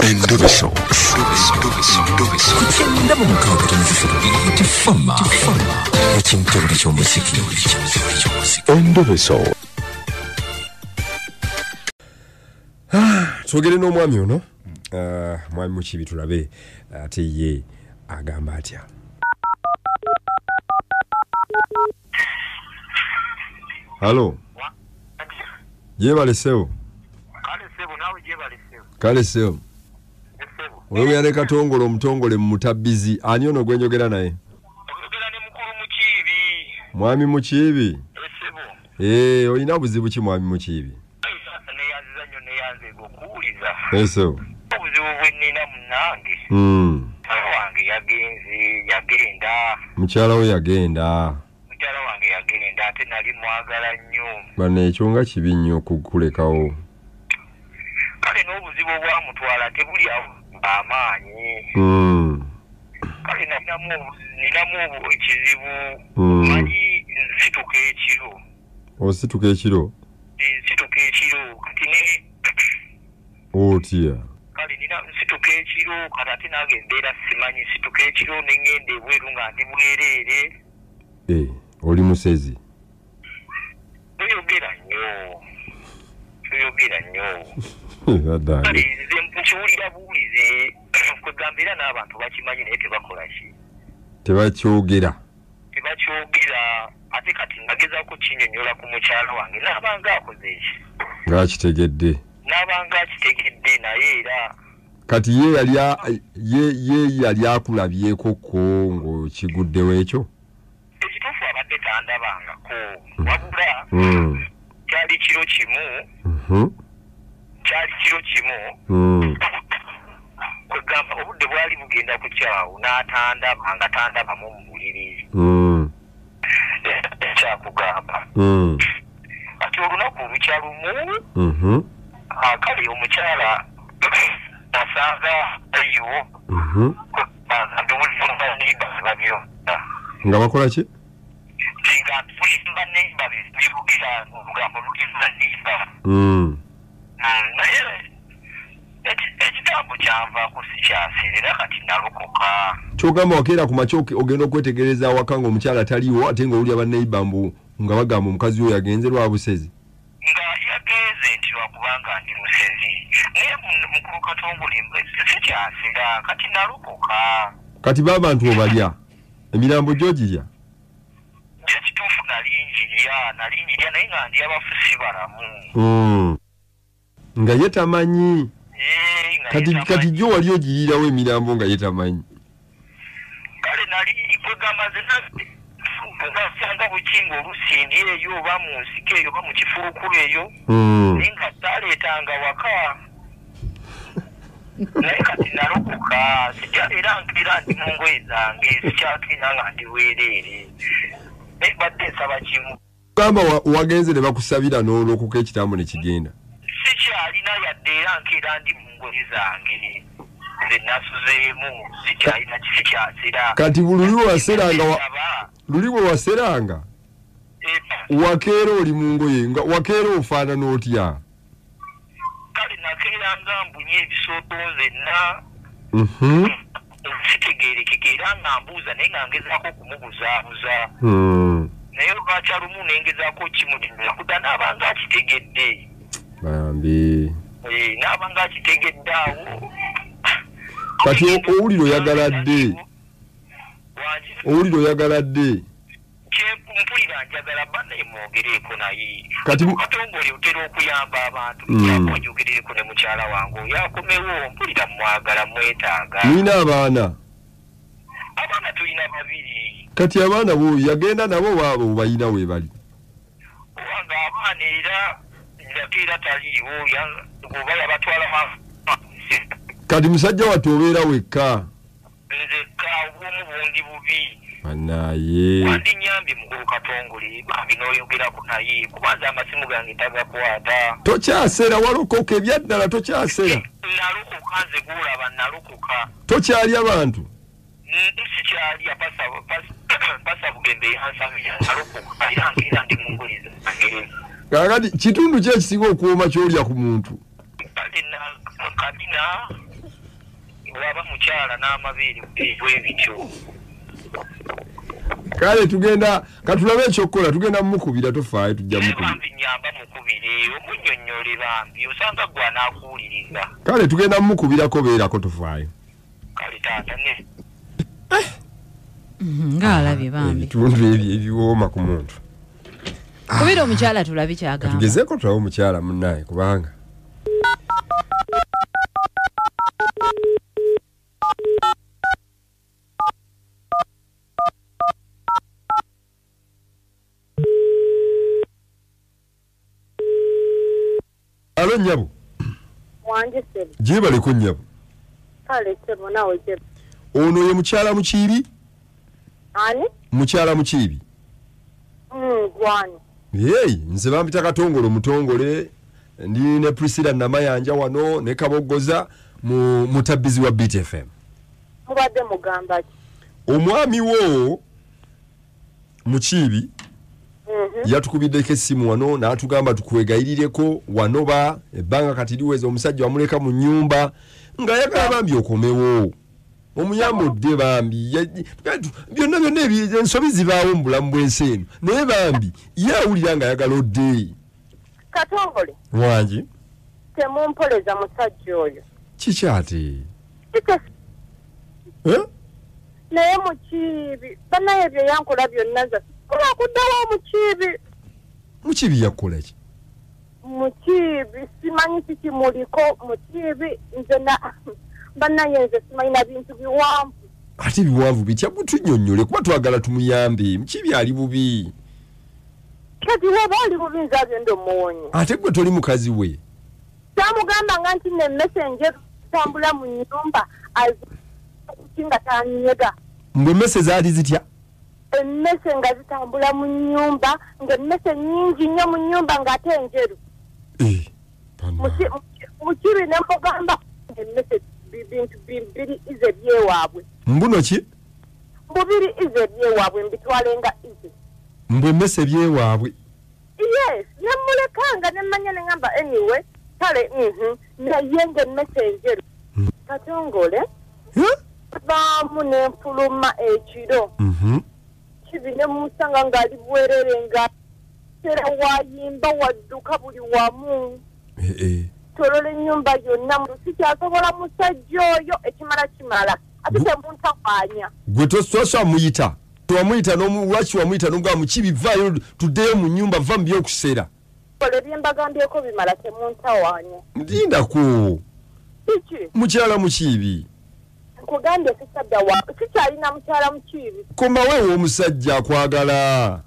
Endobeso. Ndaba mukaaga tonzifuna tifama ekintu ky'omusiki. Endobeso. Twogere n'omwami ono mwami Mukibi tulabe ate ye agamba atya. Halo. Jebale sewo. Kale sewo. Wewe yale katongolo mutongole mutabbizi ani ono gwenjogera naye? Ogera ne mukuru Mukibi. Mwami Mukibi. Esebo. Oyina buzibu ki mwami Mukibi? Ne yaziza nnyo ne yanze okuwuliza. Eso. Obuzibu bwennina munnange. Wange yagenda. Mukyala we yagenda. Mukyala wange yagenda ate nali mwagala nnyo. Bane ekyo nga kibi nnyo okukulekawo. Kale n'obuzibu bwamutwala tebuli amaanyi. Kale ninamu ekizibu. Mali nsituka ekiro. Osituka ekiro? Nsituka ekiro kati ne otya. Kale nina nsituka ekiro kati ate nange embeera simanyi nsituka ekiro n'engenda ebweru nga ndi bwereere. Oli musezi. Toyogera nnyo. Adani. Nze mpukiwulira buwulize kwegambira n'abantu bakimanyi naye tebakola ki. Tebakyogera. Ate kati nagezaako kinyonyola ku mukyala wange n'abanga akoze eki. Ng'akitegedde. N'abanga akitegedde naye era. Kati ye yali akulabyeko ko ng'okiguddewo ekyo? Ekituufu abadde tandabangako. Wabula kyali kiro kimu. Kwegamba obudde bwali bugenda ku kyawo n'atandaba nga tandabamu mu buliri. Ekyakugamba. Ati olunaku lukya lumu. Kale omukyala nasanga eyo. Nduwulira neiba babyonna. Nga bakola ki? Nga tulimba neiba bibugira olugambo lulimba neiba. Naye ekigambo kyanvaako sikyasirira kati nalokoka. Kyogamba wakeera ku makya ogenda okwetegereza awaka ng'omukyala taliiwo ate ng'owulira banneiba mbu nga bagamba omukazi oyo yagenze lwa busezi? Nga yagenze nti lwakubanga ndi musezi. Naye mukulu Katongole sikyasira kati nalokoka. Kati b'abantu obalya emirambo gy'ogirya? Ekituufu nalinjirya naye nga ndi abafusi balamu. Nga ye tamanyi. Kati gyo wali ogirirawo emirambo nga ye tamanyi. Kale nali kwegamba nga bukinga olusindi eyo oba mu nsiko eyo oba mu kifulukulu eyo. Naye nga taleetanga waka. Naye kati nalokoka era ndi mu ngoye zange sikyatwina nga ndi weereere. Naye badde nsaba kimu. Gamba wagenze ne bakusabira n'olokoka ekitambo ne kigenda. Sikyalina yadde era nkeera ndi mu ngoye zange. Nze nasuzeemu sikyalina kisikyasira. Kati luli bwe waseranga wakeera oli mu ngoye nga wakeera ofaanana otya? Kale nakeera nga mbunye ebisooto nzenna. Sitegeerekeka era nga mbuuza naye nga ngezaako okumubuzaabuza. Naye olwakyalumu nengezaako kimudimira kuda n'abanga akitegedde. Bambi. N'abanga akitegedde awo. Kati owuliro oyagala dde? Mpulira njagala bannaye mwogereeko naye. Kati Katongole otera okuyamba abantu. Yako njogereeko ne mukyala wange oyo akomewo mpulira mwagala mwetaaga. Nina abaana? Abaana tulina babiri. Kati abaana bo yagenda nabo baabo bayina we bali? Owange abaana era yakeera taliiwo oba yabatwala. Kati musajja wattu obeera wekka? Nzekka obwomu bundi bubi. Naye. Wandinyambye mukulu Katongole bambi n'oyogerako naye kubanza amasimu gange tagakwata. Tokyasera walokoka ebyaddala tokyasera. Nalokoka nze gulaba nalokoka. Tokyalya bantu? Sikyalya pasa Bugembe Yansabira nalokoka era nkeera ndi mu ngoye zange. Kakati kitundu ki ekisinga okuwooma ky'olya ku muntu? Kabina waba mukyala n'amabeere ebityo. Kale tugenda katulabe ekyokukola tugenda mukubira tofaayo tujja mukubira. Bambi nyamba mukubire omunnyonnyole bambi osanga gwe anaakuwuliriza. Kale tugenda mukubirako beerako tofaayo. Kale taata ne. Ngaalabye bambi. Ebitundu ebyo ebiwooma ku muntu. Kubira omukyala tulabe kyagamba. Tugezeeko tulabe omukyala munnaye kubanga. Alo Nyabu. Wanje sebo. Jebale ko Nyabu. Kale sebo nawe sebo. Ono ye mukyala mukiibi? Ani? Mukyala mukiibi. Gwani. Hey, nze bampita Katongolo mutongole ndi ne Priscilla Namayanja wano ne Kabogoza mu mutabbizi wa BTFM. Mubadde mugamba ki? Omwami wo mukiibi yatukubiddeko essimu wano n'atugamba tukwegayirireko wano ba ebbanga kati liweza omusajja wamuleka mu nnyumba nga yagala bambi okomewo omuyambo dde bambi byonna ensobi zibaawo mu bulamu bw'ensi eno naye bambi ye awulira nga yagala odde. Katongole wangi temumpoleza musajja oyo. Kikyate naye mukiibi banaye bye yankola byonna nza olwakuddawo mukiibi. Mukiibi yakola ki? Mukiibi simanyi kikimuliko mukiibi nze banaye nze simanyi na bintu biwanvu. Ate biwanvu bitya butunnyonnyole kuba twagala tumuyambe mukiibi ali bubi. Kati waba ali bubi nze agenda omuwonye. Ate gwe toli mukazi we. Tamugamba nga nti ne messenger tambula mu nyumba kukinga tanyega. Mbwe messe zaali zitya? Emmese nga zitambula mu nyumba ng'emmese nyingi nnyo mu nyumba ng'ate enjeru. Mukibi ne mugamba emmese bintu bibiri ize byewaabwe. Mbuno ki? Bubiri ize byewaabwe mbitwale nga ize. Mbwe emmese byewaabwe. Yes, ne mulekanga ne mmanya ne ngamba anyway kale naye ng'emmese enjeru. Katongole baamu n'enfuluma ekiro. Kibi ne musanga ngali bwerere nga tera wayimba wadduka buli wamu. Tolole nyumba yonna sikyasobola musajja oyo ekimala kimala ate temuntakwanya. Gwe toswa muyita twamuyita n'omuwaki wamuyita n'omugamba mukibi vaayo tuddeyo mu nyumba va mu by'okuseera. Kole byembagambyeko bimala temuntawanya. Ndindako kiki mukyala mukiibi nkugambye sisadda wa sikyalina mukyala mukiibi. Komba weewo omusajja akwagala.